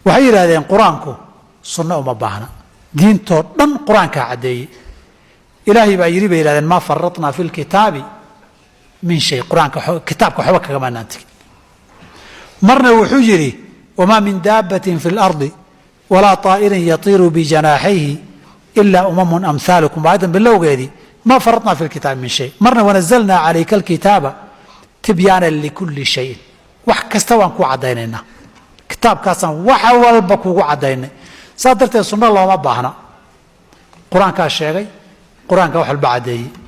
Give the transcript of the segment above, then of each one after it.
waxay yiraahdeen quraanku sunna uma baahna diinto dhan quraanka cadeeyay ilaahi baa yiri bay yiraahdeen ma farratna fil kitaabi min shay quraanka kitaabka waxba kaga maanaantay marna wuxuu yiri wama min dabbatin fil ardi wala ta'irin yatiru bi janahihi illa umamun amsalukum ba'dan bilawgeedi ma farratna fil kitaabi min shay marna wanazalna alayka al kitaba tibyana likulli shay wax kasta waan ku cadeynayna kitaabkaasan waxa walba kugu cadeynay sadartee sunna looma baahna quraanka sheegay quraanka wax walba cadeeyay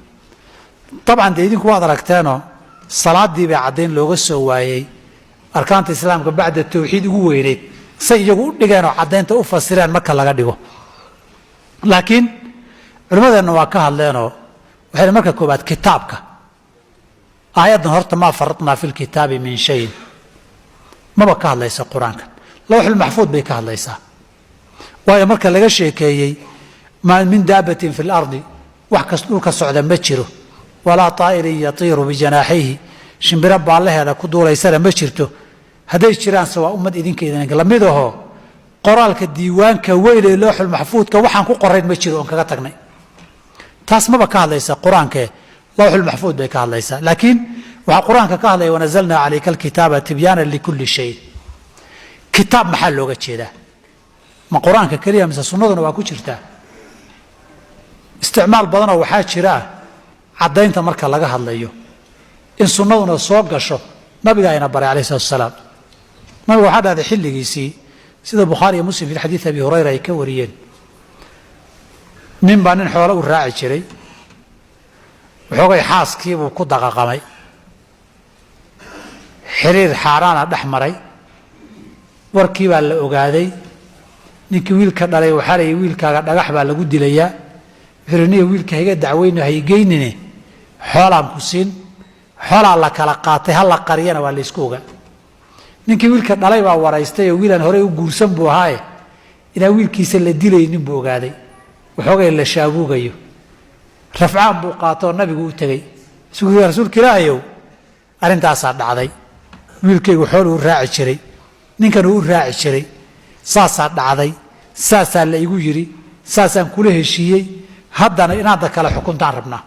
طبعا idinku waad aragteeno salaadii bay cadeyn looga soo waayay arkaanta islaamka bacda tawxiid ugu weyneed say iyagu u dhigeen oo cadeynta u fasireen marka laga dhigo laakiin culimadeena waa ka hadleenoo waxay marka koobaad kitaabka aayadan horta ma farratna fil kitaabi min shay ma ka hadlaysa quraanka lawhul mahfuud bay ka hadlaysaa waayo marka laga sheekeeyay ma min daabatin fil ardi wax kasta dhulka socda ma jiro ولا طائر يطير بجناحيه شمبر بالله هذا كدول يسر ما جرته هذا الشيران سواء أمد إذن كذا لمده قرالك الديوان كويل اللوح المحفوظ كوحن كقرين ما جرون كقطعنا تاس ما بكاه ليس قرآن كلوح المحفوظ بكاه ليس لكن وقرآن كقال ونزلنا عليك الكتاب تبيانا لكل شيء كتاب محله كذا ما قرآن كريم مثل سنة وكشرته استعمال بدنا وحاج شراه عدينتا marka laga hadlayo in sunnaduna soo gasho nabiga ayna baray alayhi salaam nabiga waxa dhacday xilligiisii sida bukhari iyo muslim fi hadith abi hurayra ay ka wariyeen nin baa nin xoolo u raaci jiray wuxuu xaaskii buu ku daqaqamay xiriir xaaraana dhaxmaray warkii baa la ogaaday ninkii wiilka dhalay waxa la wiilkaaga dhagax baa lagu dilayaa xirniyo wiilka higa dacweyno hay geynine xoolaan ku siin xoolaa la kala qaatay hal la qariyana waa la isku ogaa ninkii wiilka dhalay baa waraystay oo wiilan hore u guursan buu ahaa ina wiilkiisa la dilaynin buu ogaaday wuxuu la shaabuugayo rafcaan buu qaato nabigu u tagay suuqa rasuulka ilaahayow arintaas dhacday wiilkaygu xoolo u raaci jiray ninkan uu raaci jiray saasa dhacday saasa la igu yiri saasaan kula heshiiyay haddana inaad kala xukuntaan rabnaa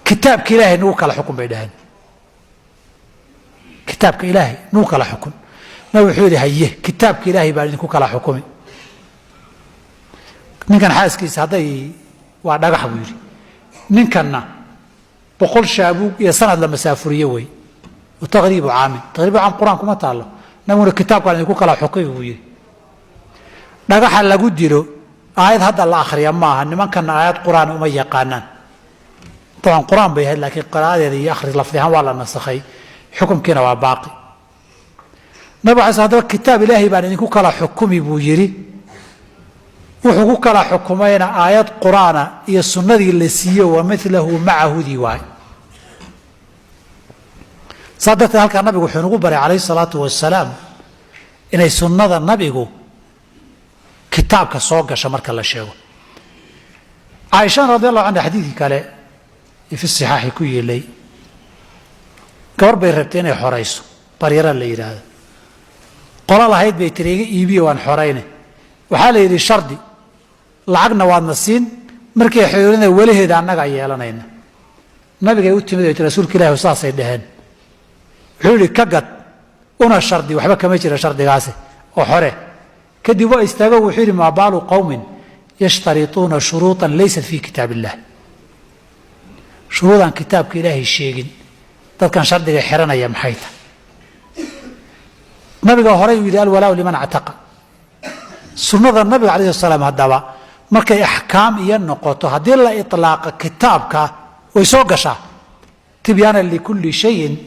kitaabka ilaahay nuu kala xukun bay dhahan kitaabka ilaahay nuu kala xukun ma wuxuu yahay kitaabka ilaahay baa idinku kala xukumi ninkan xaaskiisa haday waa dhagax buu yiri ninkanna boqol shaabuug iyo sanad la masaafuriyo way oo taqriibu caam quraan kuma taalo namuna kitaabka idinku kala xukumi buu yiri dhagaxa lagu dilo آيات هذا الآخر يا ما هن كان آيات قرآن وما يقانن طبعا قرآن بيهد لكن قراءة هذه آخر لفظها ولا نسخي حكم كنا وباقي نبعث هذا الكتاب إلهي بعد أن يكون كلا حكمي بوجري وحقوق كلا حكمين آيات قرآن هي السنة اللي سيه ومثله معه ديواي صدقت هلك النبي وحنقول بري عليه الصلاة والسلام إن السنة النبي كتابك سوق شمرك الله شيء عائشة رضي الله عنها حديث كله في الصحاح كوي لي كبر بيرتين حريص بريرة اللي هذا قال الله هيد بيتريق يبي وان حرينه وحاله يدي شردي لعقنا وان نسين مركي حيورنا وله هذا عنك عيالنا هنا ما بيجي يوتي مدة رسول كله وصاص يدهن حولي كقط أنا شردي وحبك ما يجري شردي قاسي وحره كدي واستجابوا وحير مع بعض قوم يشترطون شروطا ليست في كتاب الله شروطا كتاب إلهي الشيء كان شرط حرنا يا محيطة نبي هوري يقول ولا لمن اعتق سنة النبي عليه الصلاة والسلام هذا مركي أحكام ينقطه هذه لا إطلاق كتابك ويسوقشا تبيانا لكل شيء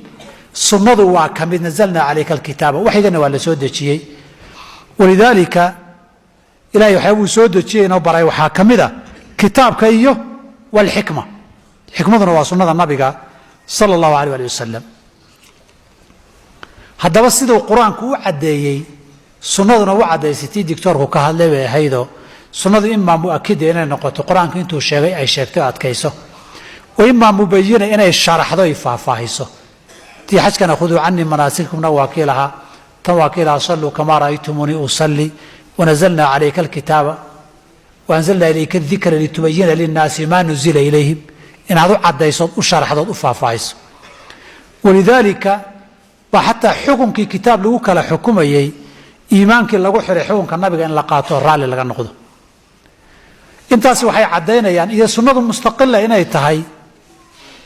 سنة وكم نزلنا عليك الكتاب وحيدنا ولا سود شيء ولذلك إلهي يحب سود شيء نبرأ وحاكمه كتابك أيه والحكمة حكمة وسنة النبي صلى الله عليه وسلم هذا بس إذا القرآن كو عدي سنة وعدي ستي دكتور هو كهله هيدا سنة إما مؤكد إن نقطة القرآن كنتو شيء أي شيء تأت كيسه وإما مبين إن الشرح ضيف فاهيسه تي حاج كان خذوا عني مناسككم نواكلها تواكيل صلوا كما رأيتموني أصلي ونزلنا عليك الكتاب وأنزلنا إليك الذكر لتبين للناس ما نزل إليهم إن هذا عد يصد أشرح هذا أفافايس ولذلك وحتى حكم كتاب لوك لحكم يي إيمانك لو حر حكم النبي إن لقاته الرالي لقى نقضه أنت سوحي عدينا يعني إذا سنة مستقلة إن يتهي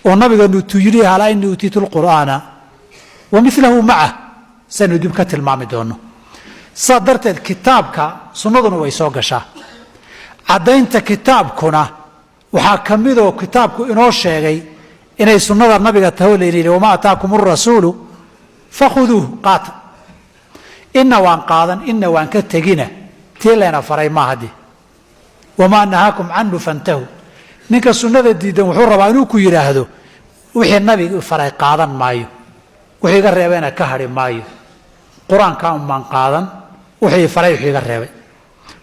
والنبي قال تجري على إني أوتيت القرآن ومثله معه سندب كتل معمدونه صدرت كتابك سنة ويسوقشا عدينت كتابكنا وحاكمده كتابك إنه شيء إنه سنة النبي تهولي وما أتاكم الرسول فخذوه قاتل إن وان قاضا إن وان كتجينا تيلنا فري ما هدي وما نهاكم عنه فانتهوا نك السنة الديدة وحور بانوكو يراهدو وحي النبي فري قاضا مايو وحي قريبين كهري مايو قرآن كان من قاضا وحي فري وحي قريبين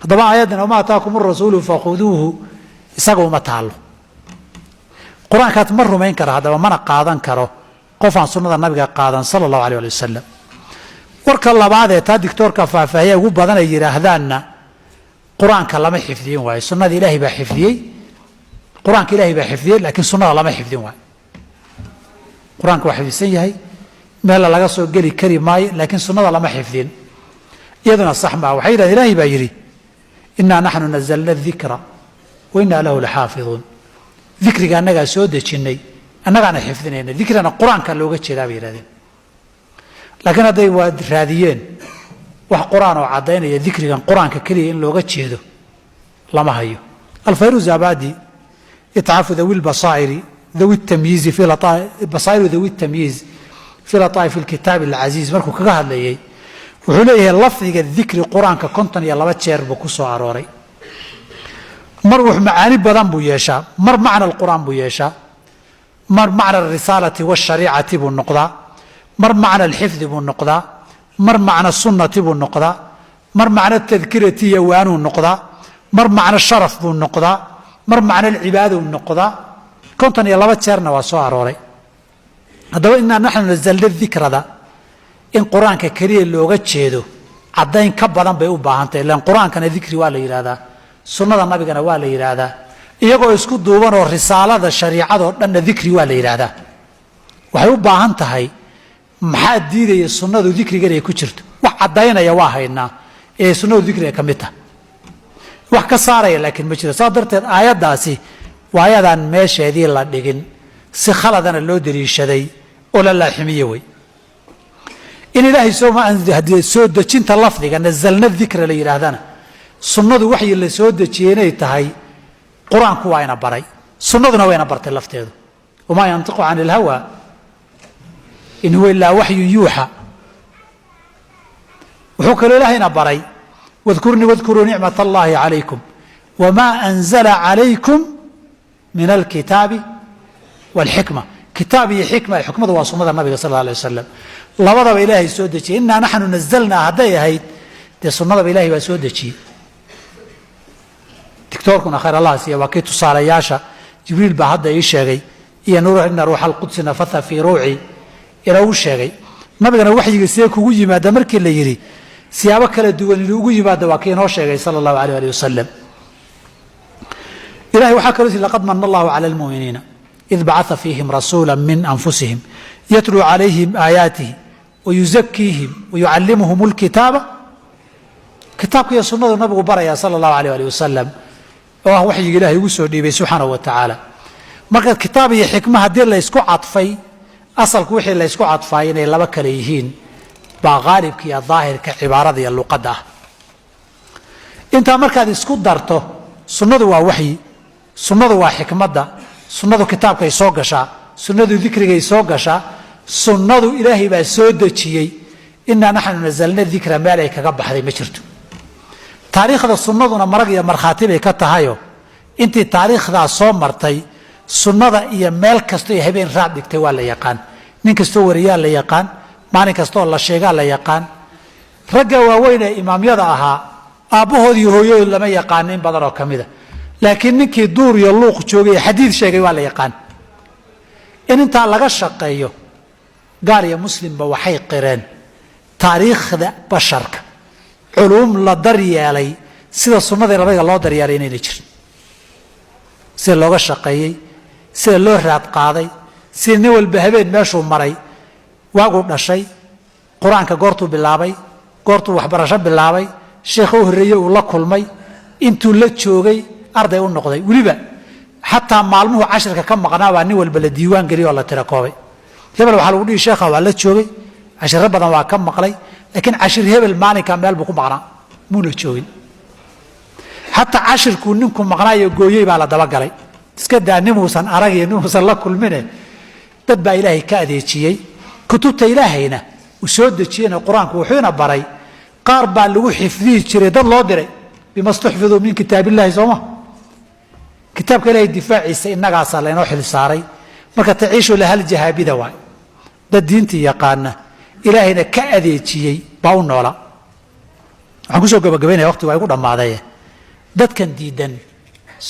طبعا آياتنا وما أتاكم الرسول فخذوه إساقوا متعلو قرآن كانت مروا ما ينكر هذا ومن قاضا كرو قفا سنة النبي قاضا صلى الله عليه وسلم ورك الله بعد تا دكتور كفافهيه ugu badan ay yiraahdaan quraanka lama xifdiyin way sunnada ilaahi ba xifdiyay quraanka ilaahi ba xifdiyay laakiin sunnada lama xifdin way quraanka waxa xifdisan yahay meel laga soo gali kari maay laakiin sunnada lama xifdin iyaduna sax ma waxa yiraahdaa ilaahi ba yiri inna nahnu nazzalna dhikra wa inna lahu lahafizun dhikriga anaga soo dejinay annagana xifdinayna dhikrana quraanka looga jeedaa yiraahdeen لكن هذا واد راديين wax quraan oo cadeynaya dhikrigan quraanka kaliya in looga jeedo lama hayo الفيروز عبادي يتعافى ذوي البصائر ذوي التمييز في لطائف بصائر ذوي التمييز في لطائف الكتاب العزيز markuu kaga hadlayay wuxuu leeyahay lafdiga dhikri quraanka konton iyo laba jeer buu ku soo arooray mar wax macaani badan buu yeeshaa mar macna القرآن buu yeeshaa mar macna الرسالة والشريعة buu noqdaa مر معنى الحفظ بالنقضة مر معنى السنة بالنقضة مر معنى التذكرة يوان النقضة مر معنى الشرف بالنقضة مر معنى العبادة بالنقضة كنت أنا يلا بتشارنا وسوار وري هذا إن نحن نزل الذكر ذا إن قرآن كريم اللي وجد شيء عدين كبرا بيوبا أنت لأن قرآن كان ذكر ولا يرادا سنة النبي كان ولا يرادا يقول يسكت دوبان والرسالة الشريعة لأن ذكر ولا يرادا وحيوبا أنت هاي maxaa diidaya sunnadu dhikriga ay ku jirto wax cadeynaya waa haynaa ee sunnadu dhikriga ka mid ah wax ka saaraya laakiin ma jiro saadarteed aayadaasi waa ayadan meesheedii la dhigin si khaladana loo dariishaday oo la laaximiye way in ilaahay soo ma hadii soo dejinta lafdiga nazalna dhikra la yiraahdana sunnadu wax la soo dejiyay tahay quraanku waa ina baray sunnaduna waa ina bartay lafteedu wama yantiqu anil hawa إن هو إلا وحي يوحى وحكى الله هنا بري واذكرني واذكروا نعمة الله عليكم وما أنزل عليكم من الكتاب والحكمة كتابي حكمة الحكمة وصمد النبي صلى الله عليه وسلم الله وضع إلهي سودتي إنا نحن نزلنا هدايا هيد دي صمد إلهي وسودتي دكتوركم خير الله سيا وكيتو صار ياشا جبريل بهذا يشغي يا نور إن روح القدس نفث في روعي إلى وشيء نبينا وحي يسير كوجي ما دمرك اللي يري سيابك كلا دوان اللي وجي بعد واقين وشيء صلى الله عليه وسلم إلهي وحكى رسول لقد من الله على المؤمنين إذ بعث فيهم رسولا من أنفسهم يتلو عليهم آياته ويزكيهم ويعلمهم الكتاب كتابك يا سنة النبي بريا صلى الله عليه وسلم وهو وحي إلهي وسعدي سبحانه وتعالى مركز كتابي حكمة هدير لا يسكو عطفي أصلك وحي لا يسكو عطفاين إلا بكريهين بغالبك يا ظاهر كعبارة يا اللقدة أنت مركز يسكو درته سنة وحي سنة وحكمة سنة كتابك يسوقشا سنة ذكرك يسوقشا سنة إلهي بسود شيء إنا نحن نزلنا الذكر مالك قبل هذه مشرته تاريخ هذا السنة مرقية مرخاتبه كتهايو أنت تاريخ ذا صومرتي sunnada iyo meel kasto ay habeen raad dhigtay waa la yaqaan nin kasto wariyaa la yaqaan maalin kasto la sheegaa la yaqaan ragga waaweyn ee imaamyada ahaa aabahood iyo hooyadood lama yaqaan in badan oo kamida laakiin ninkii duur iyo luuq joogay xadiid sheegay waa la yaqaan in inta laga shaqeeyo gaar iyo muslimba waxay qireen تاريخ ذا بشرك علوم لا دريالي سيدا سنة ربيع الله دريالي نيجر سيدا لوغا شقيي سيدا لوغا راد قاضي سيدا نوال بهبين ماشو مري واقو نشي قرآن كقورتو باللابي قورتو وحبرشا باللابي شيخو هريو الله كلمي انتو لتشوغي أرضي ونقضي وليبا حتى معلمه 10 كم مقناه واني والبلديوان قري ولا تراكوبي هبل waxaa lagu dhigi sheekha waa la joogay 10 badan waa ka maqlay laakiin 10 hebel maalin ka meel buu ku maqnaa muuna joogin hatta 10 ku ninku maqnaayo gooyay baa la daba galay iska daanimuusan aragay inuusan la kulmine dad baa ilaahay ka adeejiyay kutubta ilaahayna u soo dejiyay quraanku wuxuuna baray qaar baa lagu xifdii jiray dad loo diray bimastuhfidu min kitaabillahi sawma kitaabka ilaahay difaaciisa inaga salayno xil saaray marka taciisho la hal jahabida waay dad diintii yaqaana ilaahayna ka adeejiyay baa u noola waxaan ku soo gabagabeynaa waqti waa igu dhamaaday dadkan diidan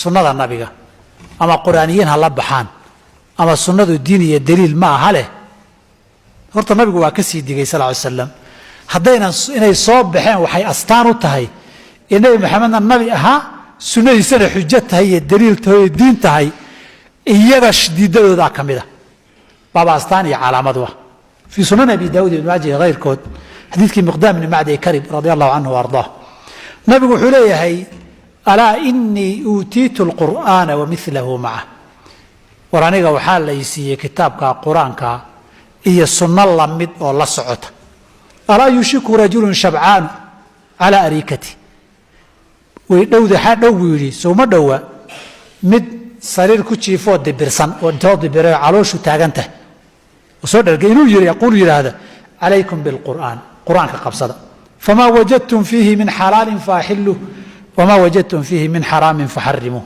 sunnada nabiga ama quraaniyiin ha la baxaan ama sunnadu diin iyo daliil ma aha leh horta nabigu waa ka sii digay sallallahu alayhi wasallam haddayna inay soo baxeen waxay astaan u tahay inay maxamedna nabi ahaa sunnadiisana xujo tahay iyo daliil tahay iyo diin tahay iyaga shadiidadooda kamida baba astaan iyo calaamad waa fi sunan abi daawud ibn majah غيرkood xadiiskii miqdaam ibn ma'di karib radiyallahu anhu warda nabigu wuxuu leeyahay ala inni utiitu alqur'ana wa mithluhu ma'a waraniga waxaa la siiyay kitaabka quraanka iyo sunna lamid oo la socota ala yushiku rajulun shab'an ala arikati way dhowda hadhow yiri soo ma dhowa mid sariir ku jiifo dibirsan oo dood dibiro calooshu taaganta soo dhargay inuu yiri yaqul yiraahdo alaykum bil qur'an quraanka qabsada fama wajadtum fihi min halalin fahillu wama wajadtum fihi min haramin faharrimu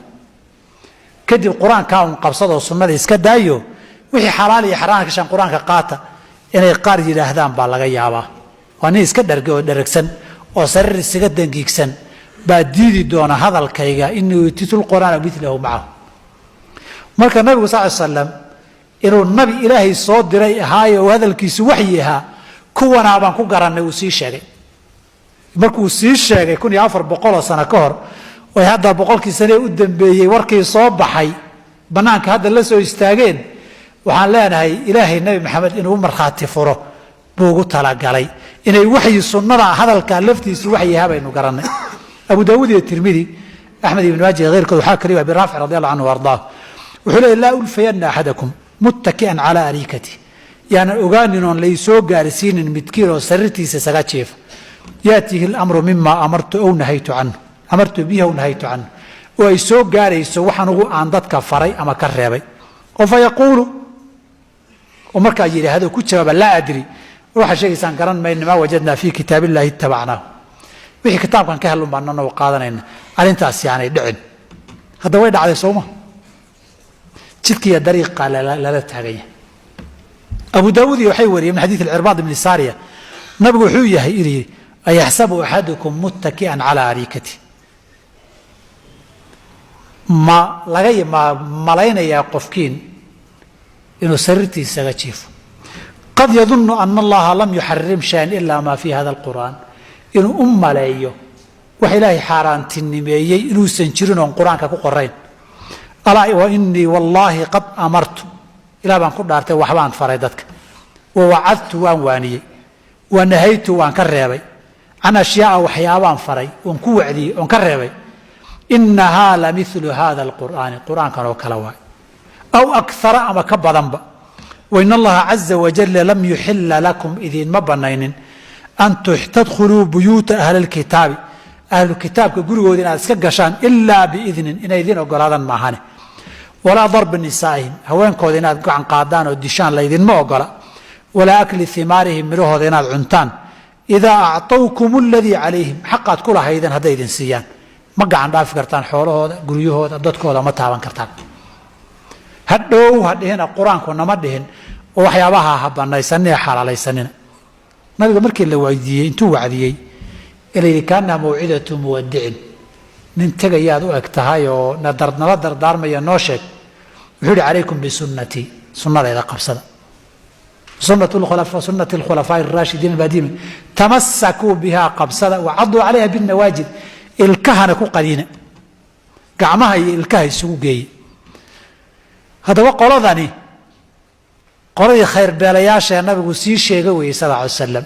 kadib quraanka uu qabsado sunnada iska daayo wixii xalaal iyo xaraan ka shan quraanka qaata inay qaar yiraahdaan baa laga yaabaa waana iska dhargay oo dharagsan oo sariir isaga dangiigsan baa diidi doona hadalkayga inuu titul qur'aan mithlahu ma'a marka nabigu sallallahu alayhi wasallam inuu nabi ilaahay soo diray ahaayo hadalkiisu waxyi ahaa kuwana baan ku garanay uu sii sheegay markuu sii sheegay 1400 sano ka hor oo hadda 100 sano u dambeeyay warkii soo baxay banaanka hadda la soo istaageen waxaan leenahay ilaahay nabi maxamed inuu marxaati furo buu ugu talagalay inay waxyi sunnada hadalka laftiisu waxyi ahaa baynu garanay abu daawud iyo tirmidhi ahmed ibn majah غيرkood waxa kaliya bi raafi radiyallahu anhu warda وحول لا ألفين أحدكم متكئا على أريكتي يعني أغانن ليسو غارسين متكير وسرتي سسغاتشيف يأتيه الأمر مما أمرت أو نهيت عنه أمرت به أو نهيت عنه ويسو غاريسو وحنو عن ضدك فري أما كريبي وفيقول ومركا يجري هذا كتشباب لا أدري روح شيء سانكران ما إنما وجدنا في كتاب الله اتبعناه وحي كتاب كان كهلو بأننا وقادنا أرنتاس يعني دعن هذا وين على صومه جدكي طريقة لا تهجيه أبو داود يحيوري من حديث العرباض بن سارية نبغى حويه إلي أيحسب أحدكم متكئا على أريكته ما لغاية ما ملايين يا قفكين إنه سرتي سجتشيف قد يظن أن الله لم يحرم شيئا إلا ما في هذا القرآن إنه ملايو وحلاي حاران تنميي إنه سنشرون القرآن كقرين ألا وإني والله قد أمرت إلى بان قدرت وحبان فريدتك ووعدت وانواني ونهيت وان كريبي عن أشياء وحيوان فري وانكوعدي وان كريبي إنها لمثل هذا القرآن القرآن كانوا كلواي أو أكثر أما كبا ذنبا وإن الله عز وجل لم يحل لكم إذن مبنين أن تدخلوا بيوت أهل الكتاب أهل الكتاب كقولوا إذن أسكقشان إلا بإذن إن إذن أقرادا معهانه ولا ضرب النسائهم هوين كودينات عن قادان وديشان ليدين ما أقرأ ولا أكل ثمارهم مروه دينات عنتان إذا أعطوكم الذي عليهم حقات كلها إذن هديدين سيان ما قاعد داف كرتان حوله هذا قريه هذا دتك هذا ما تابن كرتان هدو هدهن القرآن كنا مدهن وحيابها هبنا يسني حال يسننا ما بيقول مركي اللي وعدي انتو وعدي اللي كان موعدة مودع ننتقى يادو اكتهايو ندر دار ما ينوشك وحولي عليكم بسنتي سنة إذا قبصنا سنة الخلفاء الراشدين المهديين تمسكوا بها قبسدا وعضوا عليها بالنواجذ الكهنة قدينا قعمها الكهي سوقي هذا وقال ذاني قرية خير بلاياشا النبي سي شيء صلى الله عليه وسلم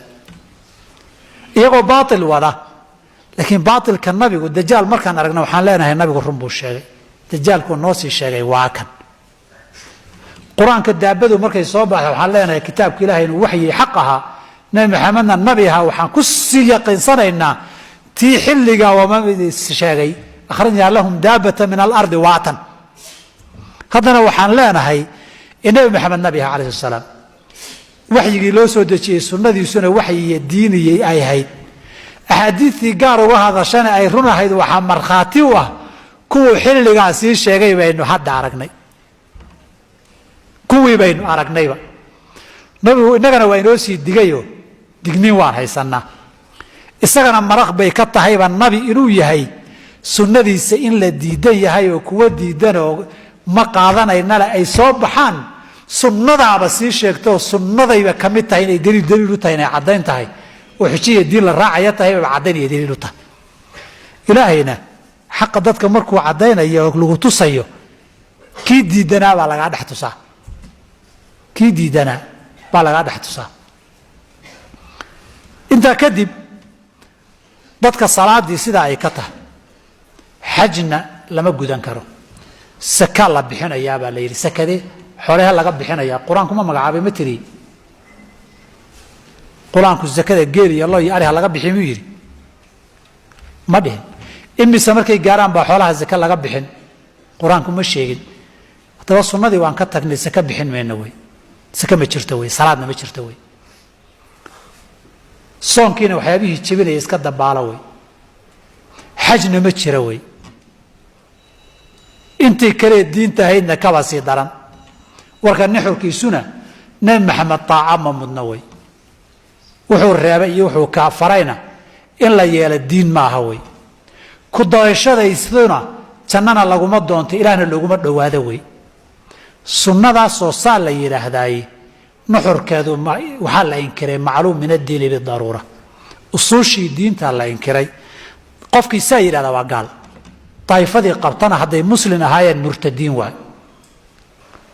يقول باطل ولا لكن باطل كان النبي والدجال مركان أرقنا وحان لنا النبي رمبو الشيء الدجال كون نوسي الشيء واكن قرآن كدابدو مركي صوبة وحان لنا كتاب كلاه وحي حقها نبي محمد النبيها وحان كسي يقين صنعنا تي حلقا وما الشيء أخرجنا لهم دابة من الأرض واتا هذا وحان لنا هي النبي محمد نبيها عليه السلام وحي لو سودتي سنة سنة وحي ديني أي هي أحاديثي قاروا وهذا شان أي رنا هيد وحمر خاتيوه كو حل قاسي شيء بينه حد عرقني كوي بينه عرقني با نبي نجنا وينوسي دقيو دقني وان هي سنة استغنى مرق بيكتة هاي النبي إنه يهي سنة دي سئين لديدي هاي وكو ديدنا ما قاضنا إن لا أي صوب حان سنة بس يشكتو سنة يبقى كمية هاي دليل تاين عدين تاي وحشية دين الراعية هي بعدين يدين لطا إلهينا حق ضدك مركو عدين يلغو تصيو كي ديدنا بالا قاعد حتوسا كي ديدنا بالا قاعد حتوسا انت كذب ضدك الصلاة دي سيدا اي كتا حجنا لما قدان كارو سكا الله بحنا يا باليري سكا دي حوليها لغا بحنا يا قرآن كما مقعابي متري قرآنك الزكاة جيري الله يعليها لقب بحين يجري ما بين إمي سمركي جاران بحولها الزكاة لقب بحين قرآنكم مش شيء توصل نادي وان كتر إن الزكاة بحين من نوي زكاة ما تشرتوي صلاة ما تشرتوي صون كينا وحيابيه تشبيله يسكت دبالوي حجن ما تشروي أنت كريت دين تهينا كواسي دران وركن نحور كيسونا نم محمد طاعم مدنوي wuxuu reebay iyo wuxuu ka farayna in la yeelo diin ma aha way ku doorashadaysuna jannana laguma doonto ilaahna laguma dhawaado way sunnadaas oo saa la yiraahday nuxurkeedu waxa la inkiray macluum min ad-diin bi daruura usuushi diinta la inkiray qofkii saa yiraahdo waa gaal taayfadii qabtana haday muslim ahaayeen murtadiin waa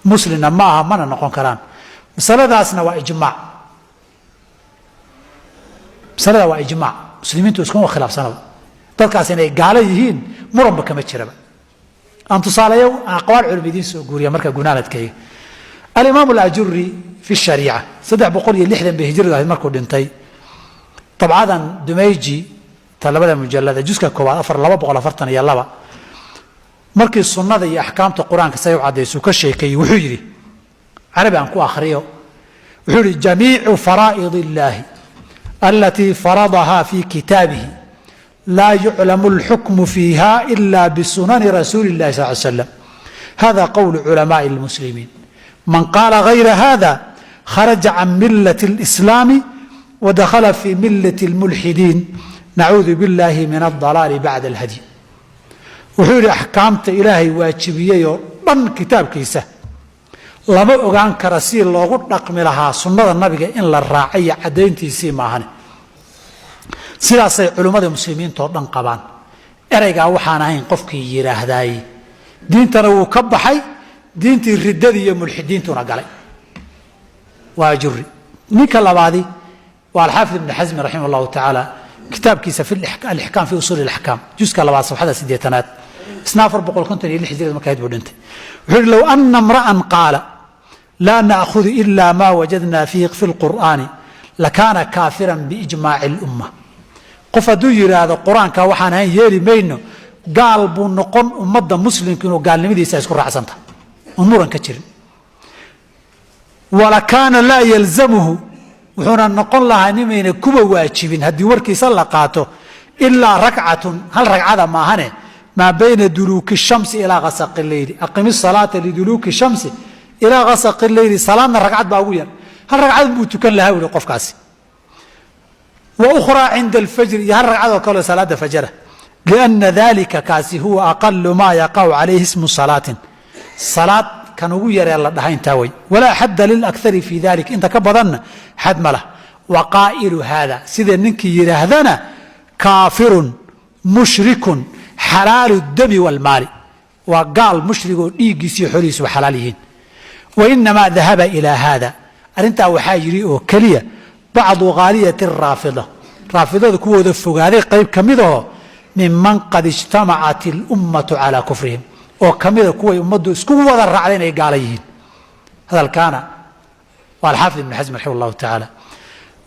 muslimna ma aha mana noqon karaan masaladaasna waa ijmaac مسألة وإجماع مسلمين تسكنوا خلاف سنة تذكر سنة قالوا يهين مربى كم تشرب أنت صالحوا أقوال علميين سوريا مركز جنالة كي الإمام الأجري في الشريعة صدق بقول يلحد بهجرة هذا مركز دنتي طبعا دميجي طلب المجلد جزء كوار أفر الله بقول أفرتنا يا الله مركز السنة ذي أحكام القرآن كسيو عديس وكشيء كي وحجري عربي أنكو آخريه وحجري جميع فرائض الله التي فرضها في كتابه لا يعلم الحكم فيها إلا بسنن رسول الله صلى الله عليه وسلم هذا قول علماء المسلمين من قال غير هذا خرج عن ملة الإسلام ودخل في ملة الملحدين نعوذ بالله من الضلال بعد الهدي وحول أحكامت إلهي واجبية من كتاب كيسه lama ogaan kara si loogu dhaqmi lahaa sunnada nabiga in la raaciyo cadeyntiisii maahan sidaasay culimada muslimiinta oo dhan qabaan erayga waxaan ahayn qofkii yiraahday diintana wuu ka baxay diintii riddada iyo mulxidiintuna galay waa juri ninka labaadi waa al-Hafiz ibn Hazm rahimahullah ta'ala kitaabkiisa fi al-ihkam fi usul al-ahkam juzka labaad safxada 8 isnaafar boqol konton iyo 6 hijrada markay buu dhintay wuxuu law anna imra'an qaala لا نأخذ إلا ما وجدنا فيه في القرآن لكان كافرا بإجماع الأمة قفدو يرى هذا القرآن كوحانا يلي مينو قال بنقن أمد مسلم كنو قال لمدي سيسكر رعسنتا أمورا كتير ولكان لا يلزمه وحنا نقول لها نمين كوبا واجبين هدي وركي سلقاته إلا ركعة هل ركعة ما هنه ما بين دلوك الشمس إلى غسق الليل أقم الصلاة لدلوك الشمس إلى غسق الليل صلاة ركعات باويا هل ركعات بوتكن لها ولقف كاسي وأخرى عند الفجر هل ركعات وكل صلاة فجرة لأن ذلك كاسي هو أقل ما يقع عليه اسم صلاة صلاة كان ugu yaree la dhahay intaa way walaa xadda lilakthari fi dalik inta ka badanna xad ma lah waqaa'ilu hada sida ninkii yidhaahdana kaafirun mushrikun xalaalu dami walmaali waa gaal mushrigoo dhiiggiisiyo xolihiisu xalaal yihiin wainamaa dahaba ilaa hada arrintaa waxaa yidhi oo keliya bacdu khaaliyati raafida raafidada kuwooda fogaaday qayb ka midahoo miman qad ijtamacat اlummatu calaa kufrihim oo ka mida kuway ummaddu isku wada raacday inay gaala yihiin hadalkaana waa alxaafid ibn xasm raximah allahu tacaala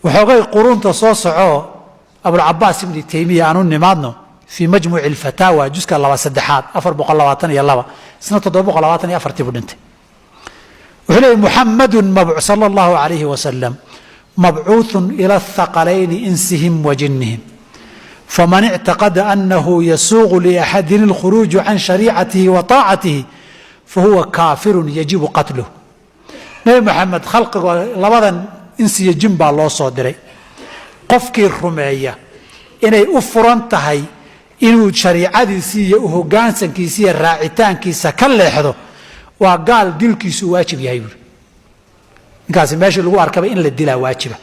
waxoogay quruunta soo socoo abulcabaas ibni taymiya aanu nimaadno fii majmuuci alfataawa juska 2 422 isna 724 buu dhintay wuxuu leeyay muxamadun sala allahu calayhi wasalam mabcuuثun ila athaqalayni insihim wa jinnihim faman ictaqada anahu yasuuqu liaxadin اlkhuruuju can shariicatihi wa طaacatihi fahuwa kaafirun yajibu qatluh nebi moxamed khalqigo labadan insiyo jin baa loo soo diray qofkii rumeeya inay u furan tahay inuu shariicadiisii iyo u hoggaansankiisa iyo raacitaankiisa ka leexdo waa gaal dilkiisu waajib yahay buuri ninkaasi meeshii lagu arkaba in la dilaa waajiba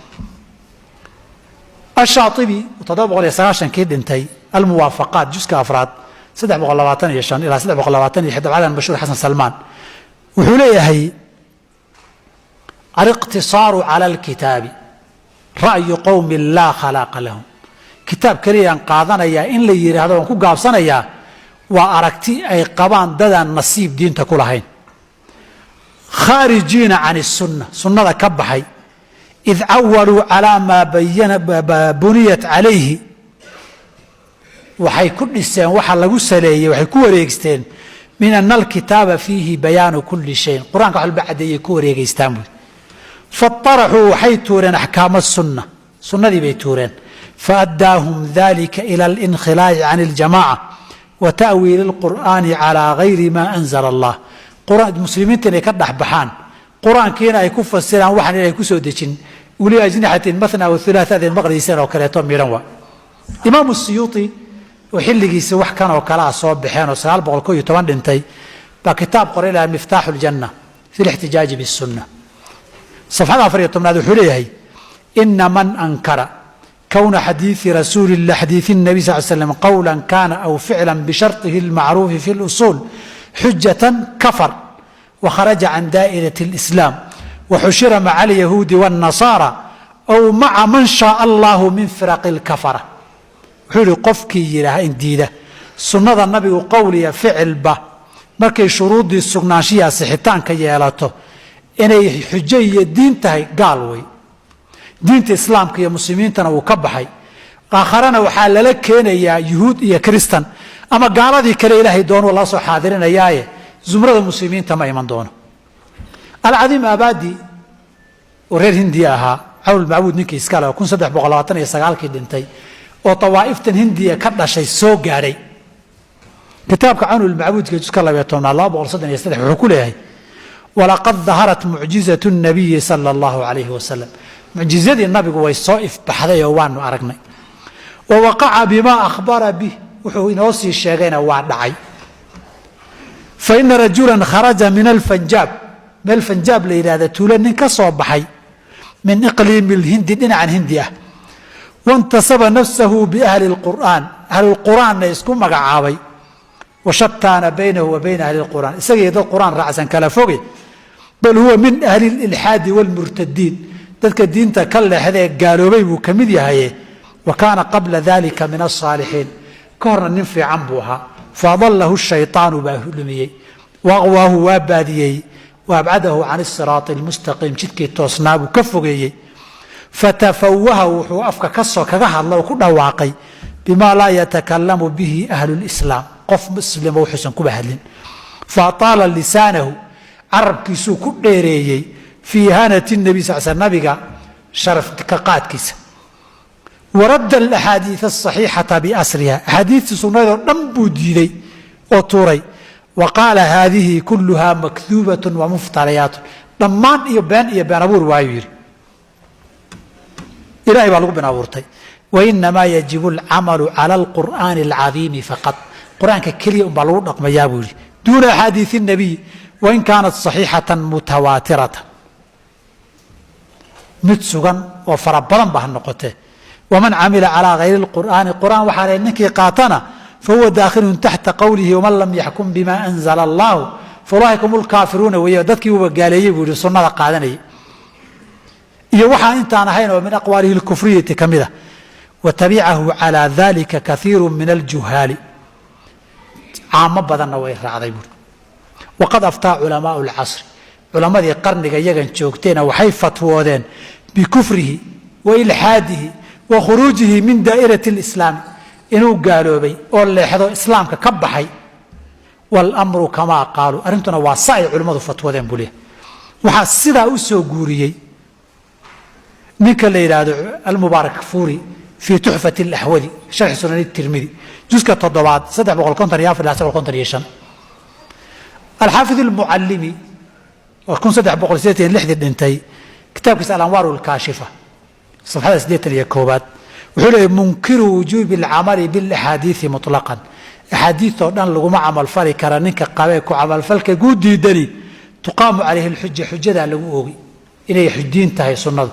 ashaatibi 790kii dhintay almuwaafaqaat juska afraad 325 ilaa 326 dabcadan mashhuur xasan salmaan wuxuu leeyahay aliqtisaaru cala alkitaabi ra'yu qowmin laa khalaaqa lahum kitaab keliyaan qaadanayaa in la yidhaahdo waan ku gaabsanayaa waa aragti ay qabaan dadaan nasiib diinta ku lahayn khaarijiina can الsunna sunnada ka baxay id cawaluu calaa maa buniyat calayhi waxay ku dhiseen waxa lagu saleeyey waxay ku wareegsteen min ana alkitaaba fiihi bayaanu kuli shayin qur-aanka wax walba caddeeyay ku wareegeystaan buuri faاطaraxuu waxay tuureen axkaama الsunna sunnadii bay tuureen faaddaahum dalika ila اlinkhilaaci can اljamaca wa ta'wiili اlqur'aani calaa gayri ma anzala allah muslimiinta inay ka dhexbaxaan qur-aankiina ay ku fasiraan waxaan inay ku soo dejin uli ajnixatin mathna wa hulaaثaadeen maqlayseen oo kaleeto miidhan waa imaamu siyuuطi oo xilligiisa wax kan oo kale ah soo baxeen oo 911 dhintay baa kitaab qoray lahaa miftaaxu اljanna fi اlاxtijaaji bالsunna صفحة 14 wuxuu leeyahay ina man ankara kowna xadiiثi النبي صلى اه عليه وسلم qowلا kana أو فicلا بشharطihi الmacruufi في الأصuل xujaة kafr وkharaجa can daaئرة الإسلام وxushira maca اليahuudi والنaصاarى أو maca man شhaaء allah min firaq الkafرة wuxuu yihi qofkii yidhaah in diida sunnada nabigu qowliya ficilba markay shuruuddii sugnaanshiya sixitaanka yeelato inay xujo iyo diin tahay gaal wey diinta islaamka iyo muslimiintana wuu ka baxay aakharana waxaa lala keenayaa yuhuud iyo kristan ama gaaladii kale ilaahay doonuu la soo xaadirinayaaye zumrada muslimiinta ma iman doono alcadiim abaadi oo reer hindiya ahaa cawl macbuud ninkii iskale oo 1329kii dhintay oo tawaa'iftan hindiya ka dhashay soo gaadhay kitaabka cawnulmacbuudka juska 233 wuxuu ku leeyahay walaqad daharat mucjizaة الnabiyi salى اllahu عalayhi wasalam mucjizadii nabigu way soo ifbaxday oo waanu aragnay wa waqaca bima akhbara bih wuxuu inoo sii sheegayna waa dhacay faina rajula kharaja min alfanjaab meel fanjaab la yidhahda tuulo nin ka soo baxay min iqliimi اlhindi dhinacan hindi ah waintasaba nafsahu biahli اlqur'aan ahlulqur'aanna isku magacaabay washataana baynahu wa bayna ahli اlqur'aan isagii dad qur'aan raacsan kala foge bal huwa min ahli اlilxaadi wاlmurtadiin dadka diinta ka leexda ee gaaloobay buu ka mid yahaye wa kaana qabla dalika min aلصaalixiin ka horna nin fiican buu ahaa faadalahu الshayطaanu baa lumiyey waaqwaahu waa baadiyey waabcadahu can الsiraaط اlmustaqiim jidkii toosnaa buu ka fogeeyey fatafawaha wuxuu afka kaga hadla oo ku dhawaaqay bima laa yatakalamu bihi ahlu اlislaam qof muslima wuxuusan kuba hadlin faataala lisaanahu carabkiisuu ku dheereeyey fii ihaanati الnabi sal sl nabiga sharaf ka qaadkiisa waradda alaxaadiiث الصaxiixata biasriha axaadiistii sunnadoo dhan buu diiday oo tuuray wa qaala haadihi kuluha makduubaة wamuftarayaat dhammaan iyo been abuur waayuu yidhi ilahay baa lagu been abuurtay wainamaa yajibu اlcamalu calى اlqur'aani اlcadiimi faqad qur-aanka keliya unbaa lagu dhaqmayaa buu yidhi duuna axaadiiث الnabiy wain kaanat صaxiixatan mutawaatiratan mid sugan oo fara badan ba ha noqotee waman camila calىa gayri اlqur'aani qur'aan waxaa la ninkii qaatana fahuwa daakhilun taxta qowlihi waman lam yaxkum bima anzla allahu faulaa'ika hum lkaafiruuna weeye dadkii uba gaaleeyey buu yihi sunnada qaadanayay iyo waxaan intaan ahayn oo min aqwaalihi اlkufriyati ka mida watabicahu calىa dalika kaiiru min aljuhaali caamo badanna way raacday buuri waqad aftaa culamaau اlcasri culammadii qarniga iyagan joogteena waxay fatwoodeen bikufrihi wa ilxaadihi wa khuruujihi min daa'irati اlislaami inuu gaaloobay oo leexdo islaamka ka baxay wاlmru kamaa qaaluu arrintuna waa sa ay culimmadu fatwoodeen buu leeyahay waxaa sidaa u soo guuriyey ninka la yidhaahdo almubaarak fuuri fii tuxfati اlaxwadi sharxi sunani tirmidi juska 7 354 alxaafid اlmucalimi oo 1386 dhintay kitaabkiisa alanwaar اlkaashifa safxada 81 wuxuu leeyahy munkiru wujuubi اlcamali biاlaxaadiiثi muطlaqan axaadiiثoo dhan laguma camalfali kara ninka qabee ku camalfalka guu diidani tuqaamu calayhi اlxuja xujadaa lagu oogi inay diin tahay sunnadu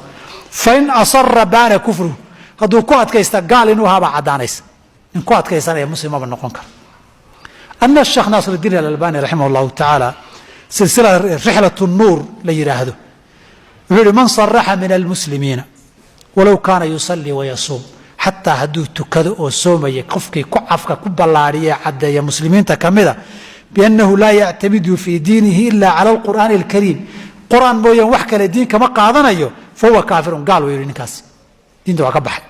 fain asara baana kufruhu hadduu ku adkaysta gaal inuu ahaabaa caddaanaysa nin ku adkaysanaya muslimaba noqon kara ana sheekh naasir اdiin alalbani raximah اllahu tacaala silsila rixlat nuur la yidhaahdo wuxuu yihi man saraxa min almuslimiina walow kaana yusalii wayasuum xataa hadduu tukado oo soomaya qofkii ku cafka ku ballaadhiye caddeeya muslimiinta ka mida biannahu laa yactamidu fii diinihi ila cala alqur'aani alkariim qur'aan mooyaan wax kale diin kama qaadanayo fahuwa kaafirun gaal wuu yihi ninkaas diinta waa ka baxay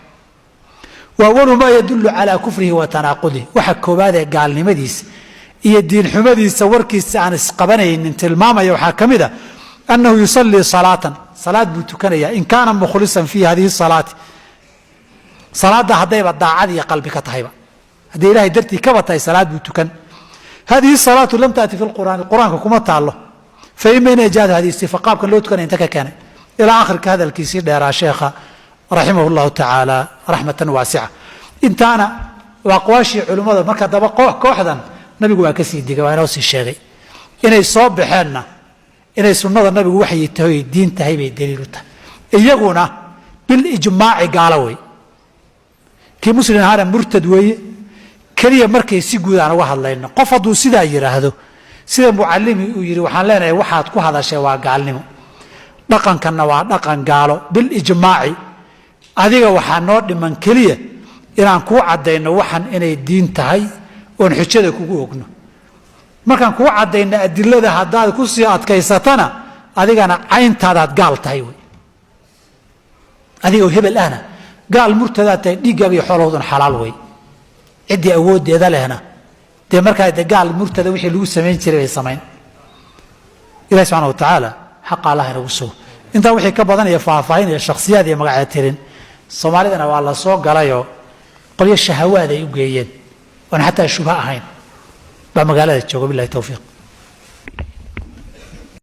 wa awalu maa yadulu calaa kufrihi wa tanaaqudihi waxa koowaadee gaalnimadiisa iyo diinxumadiisa warkiisa aan isqabanaynin tilmaamaya waxaa ka mid a annahu yusalii salaatan salaad buu tukanayaa in kaana mukhlisan fii hadihi salaati salaadda haddayba daacad iyo qalbi ka tahayba hadday ilahay dartii kaba tahay salaad buu tukan hadihi salaatu lam taati fi lqur'aani qur-aanka kuma taallo faima in ijaada hadihi sifa qaabkan loo tukanaya inta ka keenay ilaa akhirka hadalkiisii dheeraa sheekha raximah اllahu tacaala raxmatan waasica intaana waa aqwaashii culimmada marka daba kooxdan nabigu waa ka sii digay waa inoo sii sheegay inay soo baxeenna inay sunnada nabigu waxay tahay diin tahay bay daliil u tahay iyaguna bilijmaaci gaalo wey kii muslim ahaana murtad weeye keliya markay si guud aan uga hadlayno qof hadduu sidaa yidhaahdo sida mucalimi uu yidhi waxaan leenahay waxaad ku hadashay waa gaalnimo dhaqankanna waa dhaqan gaalo bilijmaaci adiga waxaa noo dhiman keliya inaan kuu caddayno waxan inay diin tahay oon xujada kugu ogno markaan kuu caddayno adilada haddaad ku sii adkaysatana adigana cayntaadaad gaal tahay wey adigoo hebel ahna gaal murtadaad tahay dhiiggaaga iyo xoolahooduna xalaal wey ciddii awooddeeda lehna dee markaa de gaal murtada wixii lagu samayn jiray bay samayn ilahi subxana wa tacaala xaqa allah inagu sugo intaa wixii ka badanaya faahfaahin iyo shakhsiyaad iyo magacyo tirin soomaalidana waa la soo galayoo qolyo shahawaad ay u geeyeen oon xataa shubha ahayn baa magaalada jooga bilahi towfiiq